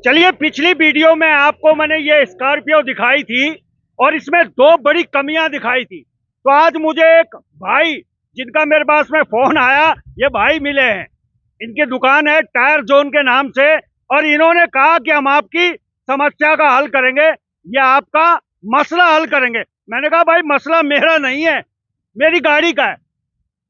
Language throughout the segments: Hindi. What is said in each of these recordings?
चलिए, पिछली वीडियो में आपको मैंने ये स्कॉर्पियो दिखाई थी और इसमें दो बड़ी कमियां दिखाई थी। तो आज मुझे एक भाई जिनका मेरे पास में फोन आया, ये भाई मिले हैं। इनकी दुकान है टायर जोन के नाम से और इन्होंने कहा कि हम आपकी समस्या का हल करेंगे, या आपका मसला हल करेंगे। मैंने कहा भाई, मसला मेरा नहीं है, मेरी गाड़ी का है।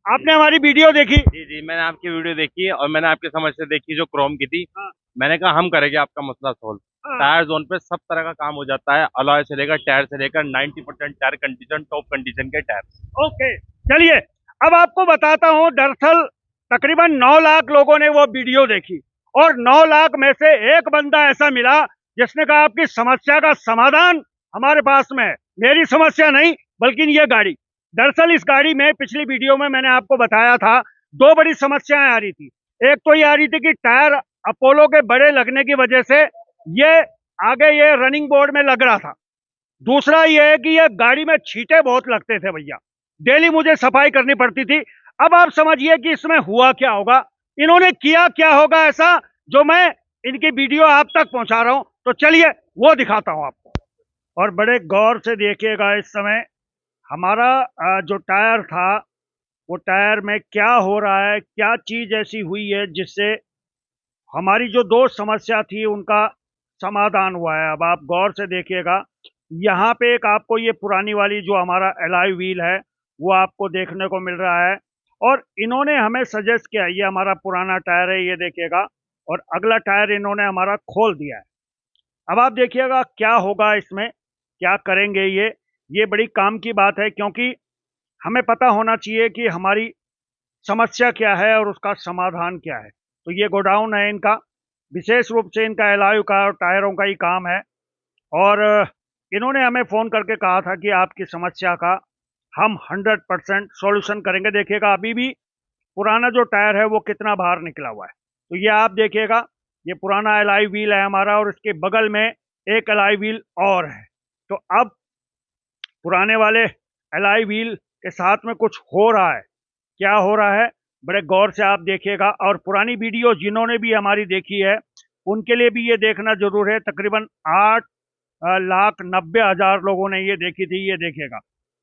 आपने हमारी वीडियो देखी? जी जी, मैंने आपकी वीडियो देखी और मैंने आपकी समस्या देखी जो क्रोम की थी। हाँ, मैंने कहा हम करेंगे आपका मसला सोल्व। हाँ। टायर जोन पे सब तरह का काम हो जाता है, अलॉय से लेकर टायर से लेकर 90% टायर कंडीशन, टॉप कंडीशन के टायर। ओके, चलिए अब आपको बताता हूँ। दरअसल तकरीबन 9 लाख लोगों ने वो वीडियो देखी और 9 लाख में से एक बंदा ऐसा मिला जिसने कहा आपकी समस्या का समाधान हमारे पास में है। मेरी समस्या नहीं, बल्कि ये गाड़ी। दरअसल इस गाड़ी में पिछली वीडियो में मैंने आपको बताया था, दो बड़ी समस्याएं आ रही थी। एक तो ये आ रही थी कि टायर अपोलो के बड़े लगने की वजह से ये आगे ये रनिंग बोर्ड में लग रहा था। दूसरा ये है कि ये गाड़ी में छींटे बहुत लगते थे भैया, डेली मुझे सफाई करनी पड़ती थी। अब आप समझिए कि इसमें हुआ क्या होगा, इन्होंने किया क्या होगा ऐसा जो मैं इनकी वीडियो आप तक पहुंचा रहा हूं। तो चलिए वो दिखाता हूं आपको, और बड़े गौर से देखिएगा। इस समय हमारा जो टायर था, वो टायर में क्या हो रहा है, क्या चीज ऐसी हुई है जिससे हमारी जो दो समस्या थी उनका समाधान हुआ है। अब आप गौर से देखिएगा, यहाँ पे एक आपको ये पुरानी वाली जो हमारा एलॉय व्हील है वो आपको देखने को मिल रहा है, और इन्होंने हमें सजेस्ट किया, ये हमारा पुराना टायर है, ये देखिएगा, और अगला टायर इन्होंने हमारा खोल दिया है। अब आप देखिएगा क्या होगा इसमें, क्या करेंगे ये बड़ी काम की बात है, क्योंकि हमें पता होना चाहिए कि हमारी समस्या क्या है और उसका समाधान क्या है। तो ये गोडाउन है इनका, विशेष रूप से इनका एलॉय का और टायरों का ही काम है। और इन्होंने हमें फ़ोन करके कहा था कि आपकी समस्या का हम 100% सॉल्यूशन करेंगे। देखिएगा अभी भी पुराना जो टायर है वो कितना बाहर निकला हुआ है। तो ये आप देखिएगा, ये पुराना एलॉय व्हील है हमारा और इसके बगल में एक एलॉय व्हील और है। तो अब पुराने वाले एलॉय व्हील के साथ में कुछ हो रहा है। क्या हो रहा है, बड़े गौर से आप देखिएगा। और पुरानी वीडियो जिन्होंने भी हमारी देखी है उनके लिए भी ये देखना जरूर है। तकरीबन 8,90,000 लोगों ने ये देखी थी। ये देखिएगा,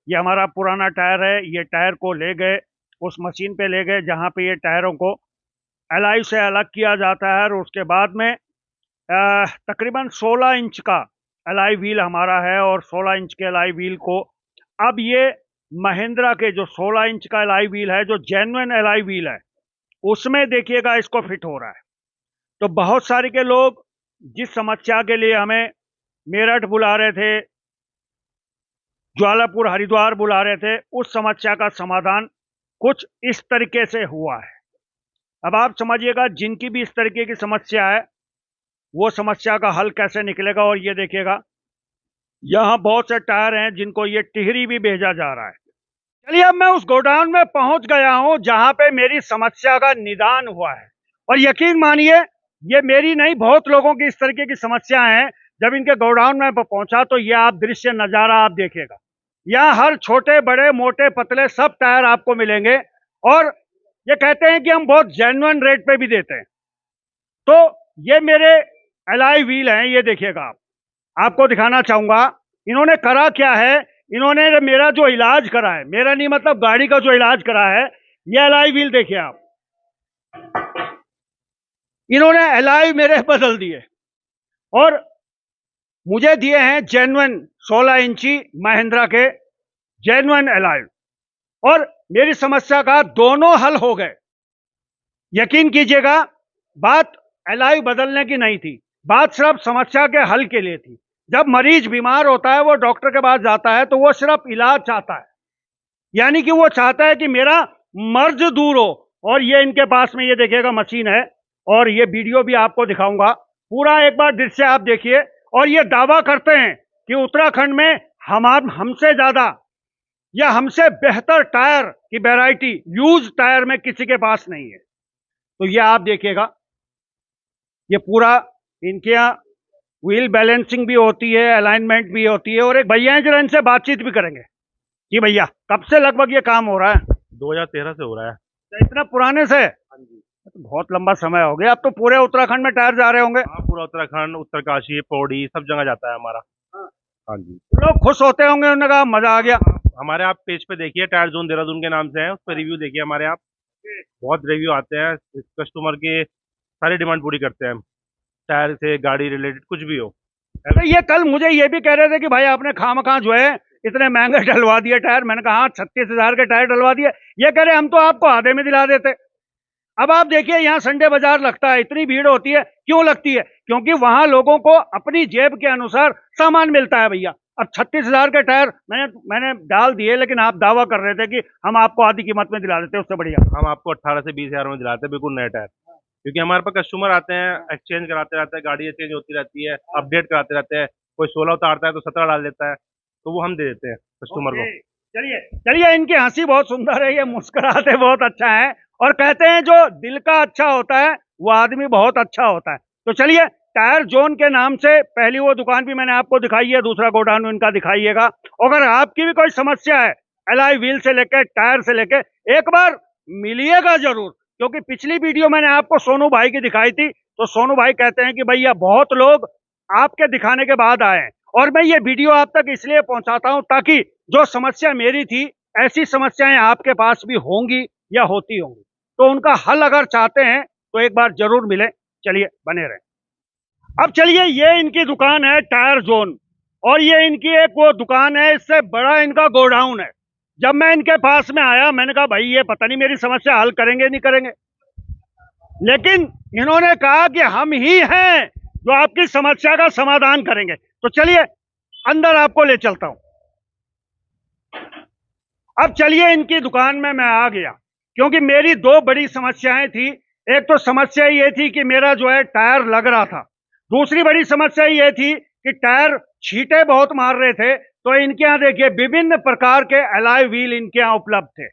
ये हमारा पुराना टायर है। ये टायर को ले गए, उस मशीन पे ले गए जहाँ पे ये टायरों को एलॉय से अलग किया जाता है, और उसके बाद में तकरीबन 16 इंच का एलॉय व्हील हमारा है। और 16 इंच के एलॉय व्हील को अब ये महिंद्रा के जो 16 इंच का एलॉय व्हील है, जो जेन्युइन एलॉय व्हील है, उसमें देखिएगा इसको फिट हो रहा है। तो बहुत सारे के लोग जिस समस्या के लिए हमें मेरठ बुला रहे थे, ज्वालापुर, हरिद्वार बुला रहे थे, उस समस्या का समाधान कुछ इस तरीके से हुआ है। अब आप समझिएगा, जिनकी भी इस तरीके की समस्या है वो समस्या का हल कैसे निकलेगा। और ये देखिएगा, यहाँ बहुत से टायर हैं जिनको ये टिहरी भी भेजा जा रहा है। चलिए, अब मैं उस गोडाउन में पहुंच गया हूं जहां पे मेरी समस्या का निदान हुआ है। और यकीन मानिए, ये मेरी नहीं, बहुत लोगों की इस तरीके की समस्या है। जब इनके गोडाउन में पहुंचा तो ये आप दृश्य नजारा आप देखिएगा। यहाँ हर छोटे बड़े मोटे पतले सब टायर आपको मिलेंगे, और ये कहते हैं कि हम बहुत जेन्युइन रेट पे भी देते हैं। तो ये मेरे एलॉय व्हील हैं, ये देखिएगा। आपको दिखाना चाहूंगा इन्होंने करा क्या है। इन्होंने मेरा जो इलाज करा है, मेरा नहीं मतलब गाड़ी का जो इलाज करा है, ये एलॉय व्हील देखिए आप। इन्होंने एलॉय मेरे बदल दिए और मुझे दिए हैं जेन्युइन 16 इंची महिंद्रा के जेन्युइन एलॉय, और मेरी समस्या का दोनों हल हो गए। यकीन कीजिएगा, बात एलॉय बदलने की नहीं थी, बात सिर्फ समस्या के हल के लिए थी। जब मरीज बीमार होता है, वो डॉक्टर के पास जाता है, तो वो सिर्फ इलाज चाहता है, यानी कि वो चाहता है कि मेरा मर्ज दूर हो। और ये इनके पास में ये देखिएगा मशीन है, और ये वीडियो भी आपको दिखाऊंगा पूरा। एक बार दृश्य आप देखिए। और ये दावा करते हैं कि उत्तराखंड में हमसे ज्यादा या हमसे बेहतर टायर की वैरायटी यूज टायर में किसी के पास नहीं है। तो ये आप देखिएगा, ये पूरा इनके यहाँ व्हील बैलेंसिंग भी होती है, अलाइनमेंट भी होती है। और एक भैया हैं, जरा इनसे बातचीत भी करेंगे। जी भैया, कब से लगभग ये काम हो रहा है? 2013 से हो रहा है। तो इतना पुराने से? हाँ जी। तो बहुत लंबा समय हो गया, अब तो पूरे उत्तराखंड में टायर जा रहे होंगे। हाँ, पूरा उत्तराखंड, उत्तरकाशी, पौड़ी सब जगह जाता है हमारा। हाँ। हाँ जी। लोग खुश होते होंगे, उन्होंने कहा मजा आ गया। हमारे आप पेज पे देखिए, टायर जोन देहरादून के नाम से है, उस पर रिव्यू देखिए हमारे आप, बहुत रिव्यू आते हैं। कस्टमर के सारी डिमांड पूरी करते हैं हम, टायर से गाड़ी रिलेटेड कुछ भी हो। तो ये कल मुझे ये भी कह रहे थे कि भाई आपने खामखा जो है इतने महंगे डलवा दिए टायर। मैंने कहा हाँ, 36,000 के टायर डलवा दिए। ये कह रहे हम तो आपको आधे में दिला देते। अब आप देखिए, यहाँ संडे बाजार लगता है, इतनी भीड़ होती है, क्यों लगती है? क्योंकि वहां लोगों को अपनी जेब के अनुसार सामान मिलता है भैया। अब 36,000 के टायर मैंने डाल दिए, लेकिन आप दावा कर रहे थे कि हम आपको आधी कीमत में दिला देते, उससे बढ़िया। हम आपको 18 से 20 हजार में दिलाते हैं बिल्कुल नए टायर, क्योंकि हमारे पास कस्टमर आते हैं, एक्सचेंज कराते रहते हैं, गाड़ी एक्सचेंज होती रहती है, अपडेट कराते रहते हैं। कोई 16 उतारता है तो 17 डाल देता है, तो वो हम दे देते हैं कस्टमर को। चलिए चलिए, इनकी हंसी बहुत सुंदर है, ये मुस्कुराते बहुत अच्छा है, और कहते हैं जो दिल का अच्छा होता है वो आदमी बहुत अच्छा होता है। तो चलिए, टायर जोन के नाम से पहली वो दुकान भी मैंने आपको दिखाई है, दूसरा गोडाउन इनका दिखाइएगा। अगर आपकी भी कोई समस्या है, एलॉय व्हील से लेकर टायर से लेकर, एक बार मिलिएगा जरूर। क्योंकि पिछली वीडियो मैंने आपको सोनू भाई की दिखाई थी, तो सोनू भाई कहते हैं कि भैया बहुत लोग आपके दिखाने के बाद आए हैं, और मैं ये वीडियो आप तक इसलिए पहुंचाता हूं ताकि जो समस्या मेरी थी, ऐसी समस्याएं आपके पास भी होंगी या होती होंगी, तो उनका हल अगर चाहते हैं तो एक बार जरूर मिले। चलिए बने रहें। अब चलिए, ये इनकी दुकान है टायर जोन, और ये इनकी एक वो दुकान है, इससे बड़ा इनका गोडाउन है। जब मैं इनके पास में आया, मैंने कहा भाई ये पता नहीं मेरी समस्या हल करेंगे नहीं करेंगे, लेकिन इन्होंने कहा कि हम ही हैं जो आपकी समस्या का समाधान करेंगे। तो चलिए अंदर आपको ले चलता हूं। अब चलिए, इनकी दुकान में मैं आ गया, क्योंकि मेरी दो बड़ी समस्याएं थी। एक तो समस्या ये थी कि मेरा जो है टायर लग रहा था, दूसरी बड़ी समस्या ये थी कि टायर छींटे बहुत मार रहे थे। तो इनके यहाँ देखिए विभिन्न प्रकार के एलॉय व्हील इनके यहाँ उपलब्ध थे,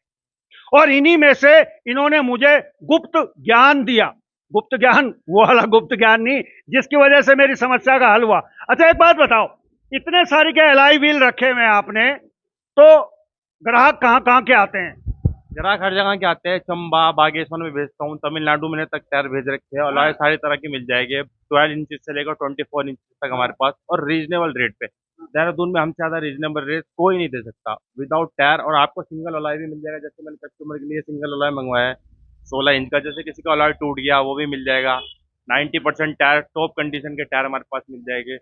और इन्हीं में से इन्होंने मुझे गुप्त ज्ञान दिया। गुप्त ज्ञान वो वाला गुप्त ज्ञान नहीं जिसकी वजह से मेरी समस्या का हल हुआ। अच्छा एक बात बताओ, इतने सारे के एलॉय व्हील रखे हुए हैं आपने, तो ग्राहक कहाँ कहाँ के आते हैं? ग्राहक हर जगह के आते हैं, चंबा बागेश्वर में भेजता हूँ, तमिलनाडु में तक टायर भेज रखे हैं, और सारी तरह की मिल जाएगी, 12 इंच से लेकर 24 इंच तक हमारे पास, और रीजनेबल रेट पे। देहरादून में हमसे ज्यादा रीजनेबल रेट कोई नहीं दे सकता विदाउट टायर। और आपको सिंगल अलॉय भी मिल जाएगा, जैसे मैंने कस्टमर के लिए सिंगल अलॉय मंगवाया है 16 इंच का, जैसे किसी का अलॉय टूट गया वो भी मिल जाएगा। 90% टायर टॉप कंडीशन के टायर हमारे पास मिल जाएंगे,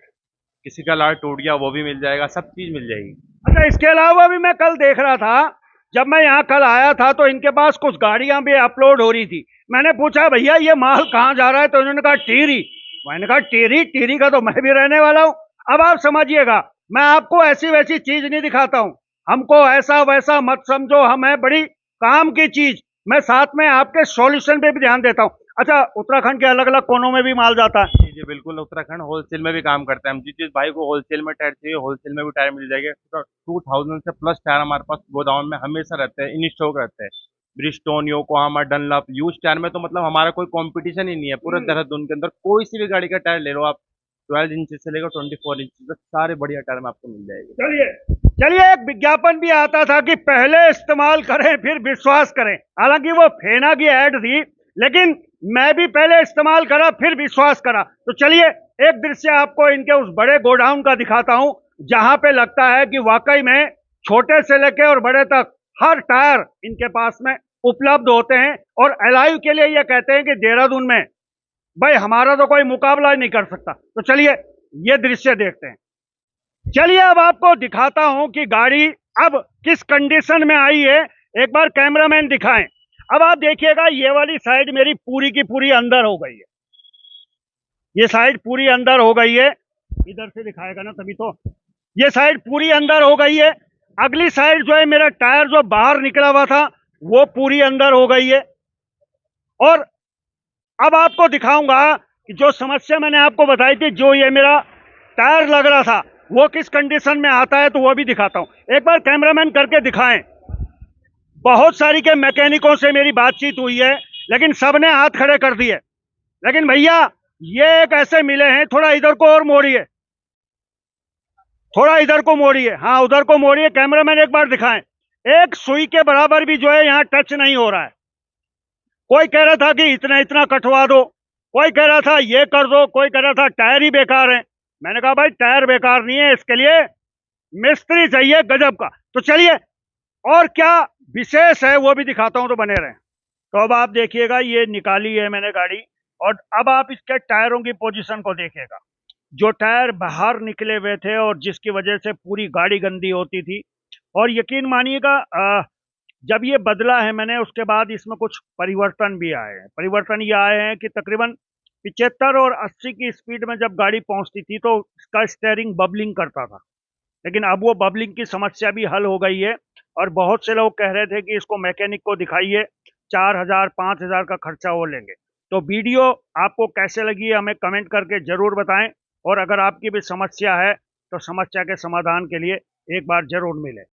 किसी का अलॉय टूट गया वो भी मिल जाएगा, सब चीज मिल जाएगी। अच्छा, इसके अलावा भी मैं कल देख रहा था, जब मैं यहाँ कल आया था तो इनके पास कुछ गाड़ियां भी अपलोड हो रही थी। मैंने पूछा भैया ये माल कहाँ जा रहा है, तो इन्होंने कहा टीरी। मैंने कहा टीरी? टीरी का तो मैं भी रहने वाला हूँ। अब आप समझिएगा, मैं आपको ऐसी वैसी चीज नहीं दिखाता हूँ, हमको ऐसा वैसा मत समझो, हमें बड़ी काम की चीज, मैं साथ में आपके सॉल्यूशन पे भी ध्यान देता हूँ। अच्छा, उत्तराखंड के अलग अलग कोनों में भी माल जाता है? जी जी बिल्कुल, उत्तराखंड होलसेल में भी काम करता है हम। जिस भाई को होलसेल में टायर चाहिए, होलसेल में भी टायर मिल जाएगा। 2000 से प्लस टायर हमारे पास गोदाम में हमेशा रहते हैं, इन स्टॉक रहते हैं। Bridgestone, Yokohama, Dunlop, use tyre में तो मतलब हमारा कोई कंपटीशन ही नहीं है पूरे देहरादून के अंदर। कोई सी भी गाड़ी का टायर ले लो आप, 12 इंच से लेकर 24 इंच तक सारे बढ़िया टायर में आपको मिल जाएंगे। चलिए चलिए, एक विज्ञापन भी आता था कि पहले इस्तेमाल करें फिर विश्वास करें। हालांकि वो फेना की ऐड थी, लेकिन मैं भी पहले इस्तेमाल करा फिर विश्वास करा। तो चलिए एक दृश्य आपको इनके उस बड़े गोडाउन का दिखाता हूं, जहां पे लगता है कि वाकई में छोटे से लेके और बड़े तक हर टायर इनके पास में उपलब्ध होते हैं। और एलॉय के लिए ये कहते हैं कि देहरादून में भाई हमारा तो कोई मुकाबला नहीं कर सकता। तो चलिए ये दृश्य देखते हैं। चलिए अब आपको दिखाता हूं कि गाड़ी अब किस कंडीशन में आई है, एक बार कैमरामैन दिखाएं। अब आप देखिएगा, ये वाली साइड मेरी पूरी की पूरी अंदर हो गई है, ये साइड पूरी अंदर हो गई है। इधर से दिखाएगा ना तभी तो। ये साइड पूरी अंदर हो गई है। अगली साइड जो है, मेरा टायर जो बाहर निकला हुआ था वो पूरी अंदर हो गई है। और अब आपको दिखाऊंगा कि जो समस्या मैंने आपको बताई थी, जो ये मेरा टायर लग रहा था वो किस कंडीशन में आता है, तो वो भी दिखाता हूं। एक बार कैमरामैन करके दिखाएं। बहुत सारी के मैकेनिकों से मेरी बातचीत हुई है, लेकिन सबने हाथ खड़े कर दिए। लेकिन भैया ये एक ऐसे मिले हैं, थोड़ा इधर को और मोड़िए, थोड़ा इधर को मोड़िए, हाँ उधर को मोड़िए। कैमरामैन एक बार दिखाएं, एक सुई के बराबर भी जो है यहाँ टच नहीं हो रहा है। कोई कह रहा था कि इतना इतना कटवा दो, कोई कह रहा था ये कर दो, कोई कह रहा था टायर ही बेकार है। मैंने कहा भाई टायर बेकार नहीं है, इसके लिए मिस्त्री चाहिए गजब का। तो चलिए और क्या विशेष है वो भी दिखाता हूं, तो बने रहें। तो अब आप देखिएगा, ये निकाली है मैंने गाड़ी, और अब आप इसके टायरों की पोजीशन को देखिएगा। जो टायर बाहर निकले हुए थे और जिसकी वजह से पूरी गाड़ी गंदी होती थी। और यकीन मानिएगा जब ये बदला है मैंने, उसके बाद इसमें कुछ परिवर्तन भी आए हैं। परिवर्तन ये आए हैं कि तकरीबन 75 और 80 की स्पीड में जब गाड़ी पहुंचती थी तो इसका स्टेयरिंग बबलिंग करता था, लेकिन अब वो बबलिंग की समस्या भी हल हो गई है। और बहुत से लोग कह रहे थे कि इसको मैकेनिक को दिखाइए, 4,000 5,000 का खर्चा वो लेंगे। तो वीडियो आपको कैसे लगी हमें कमेंट करके ज़रूर बताएं, और अगर आपकी भी समस्या है तो समस्या के समाधान के लिए एक बार ज़रूर मिलें।